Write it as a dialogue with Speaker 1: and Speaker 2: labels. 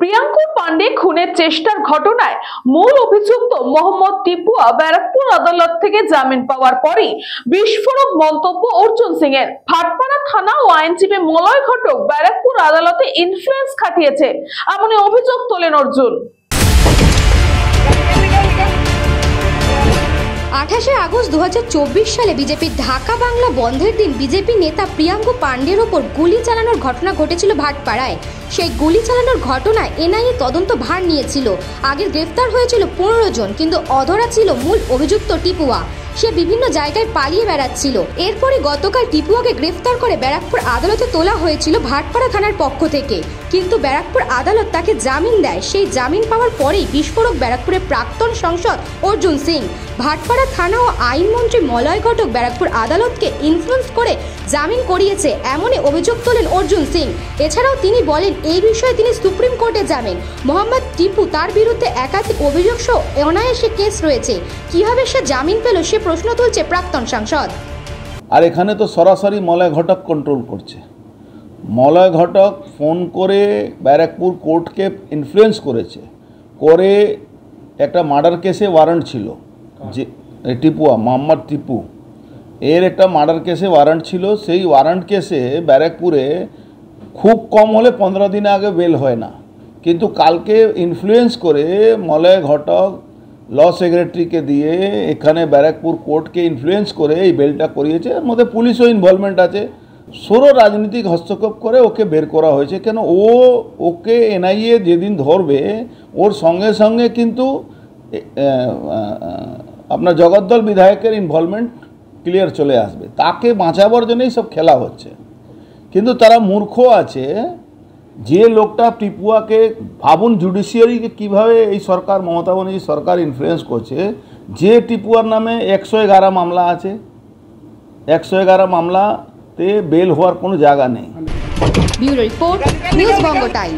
Speaker 1: প্রিয়াঙ্কুর পান্ডে খুনের চেষ্টার ঘটনায় মূল অভিযুক্ত মোহাম্মদ টিপুয়া ব্যারাকপুর আদালত থেকে জামিন পাওয়ার পরই বিস্ফোরক মন্তব্য অর্জুন সিং এর। ভাটপাড়া থানা ও আইনজীবী মলয় ঘটক ব্যারাকপুর আদালতে ইনফ্লুয়েন্স খাটিয়েছে এমনই অভিযোগ তোলেন অর্জুন।
Speaker 2: 28 আগস্ট 2024 সালে বিজেপির ঢাকা বাংলা বন্ধের দিন বিজেপি নেতা প্রিয়াঙ্কু পান্ডের ওপর গুলি চালানোর ঘটনা ঘটেছিল ভাটপাড়ায়। সেই গুলি চালানোর ঘটনায় এনআইএ তদন্ত ভার নিয়েছিল। আগে গ্রেফতার হয়েছিল 15 জন, কিন্তু অধরা ছিল মূল অভিযুক্ত টিপুয়া। সে বিভিন্ন জায়গায় পালিয়ে বেড়াচ্ছিল। এরপরে গতকাল টিপুয়াকে গ্রেফতার করে ব্যারাকপুর আদালতে তোলা হয়েছিল ভাটপাড়া থানার পক্ষ থেকে, কিন্তু ব্যারাকপুর আদালত তাকে জামিন দেয়। সেই জামিন পাওয়ার পরেই বিস্ফোরক ব্যারাকপুরের প্রাক্তন সাংসদ অর্জুন সিং। ভাটপাড়া থানা ও আইনমন্ত্রী মলয় ঘটক ব্যারাকপুর আদালতকে ইনফ্লুয়েন্স করে জামিন করিয়েছে এমনই অভিযোগ তোলেন অর্জুন সিং। এছাড়াও তিনি বলেন এই বিষয়ে তিনি সুপ্রিম কোর্টে যাবেন। মোহাম্মদ টিপু তার বিরুদ্ধে একাধিক অভিযোগ সহ অনায়াসে কেস রয়েছে। কিভাবে সে জামিন পেল সে প্রশ্ন তুলছে প্রাক্তন সাংসদ।
Speaker 3: আর এখানে তো সরাসরি মলয় ঘটক কন্ট্রোল করছে। মলয় ঘটক ফোন করে ব্যারাকপুর কোর্টকে ইনফ্লুয়েন্স করেছে, করে একটা মার্ডার কেসে ওয়ারেন্ট ছিল, যে টিপুয়া মোহাম্মদ টিপু এর একটা মার্ডার কেসে ওয়ারেন্ট ছিল। সেই ওয়ারেন্ট কেসে ব্যারাকপুরে খুব কম হলে 15 দিন আগে বেল হয় না, কিন্তু কালকে ইনফ্লুয়েন্স করে মলয় ঘটক ল সেক্রেটারিকে দিয়ে এখানে ব্যারাকপুর কোর্টকে ইনফ্লুয়েন্স করে এই বেলটা করিয়েছে। এর মধ্যে পুলিশও ইনভলভমেন্ট আছে। সরো রাজনৈতিক হস্তক্ষেপ করে ওকে বের করা হয়েছে। কেন ওকে এনআইএ যেদিন ধরবে ওর সঙ্গে সঙ্গে কিন্তু আপনার জগদ্দল বিধায়কের ইনভলভমেন্ট ক্লিয়ার চলে আসবে। তাকে বাঁচাবার জন্যই সব খেলা হচ্ছে। কিন্তু তারা মূর্খ আছে। যে লোকটা টিপুয়াকে, ভাবুন জুডিশিয়ারিকে কীভাবে এই সরকার, মমতা ব্যানার্জি সরকার ইনফ্লুয়েন্স করছে। যে টিপুয়ার নামে 111 মামলা আছে, 111 মামলাতে বেল হওয়ার কোনো জায়গা নেই।
Speaker 2: ব্যুরো রিপোর্ট, নিউজ বঙ্গ টাইম।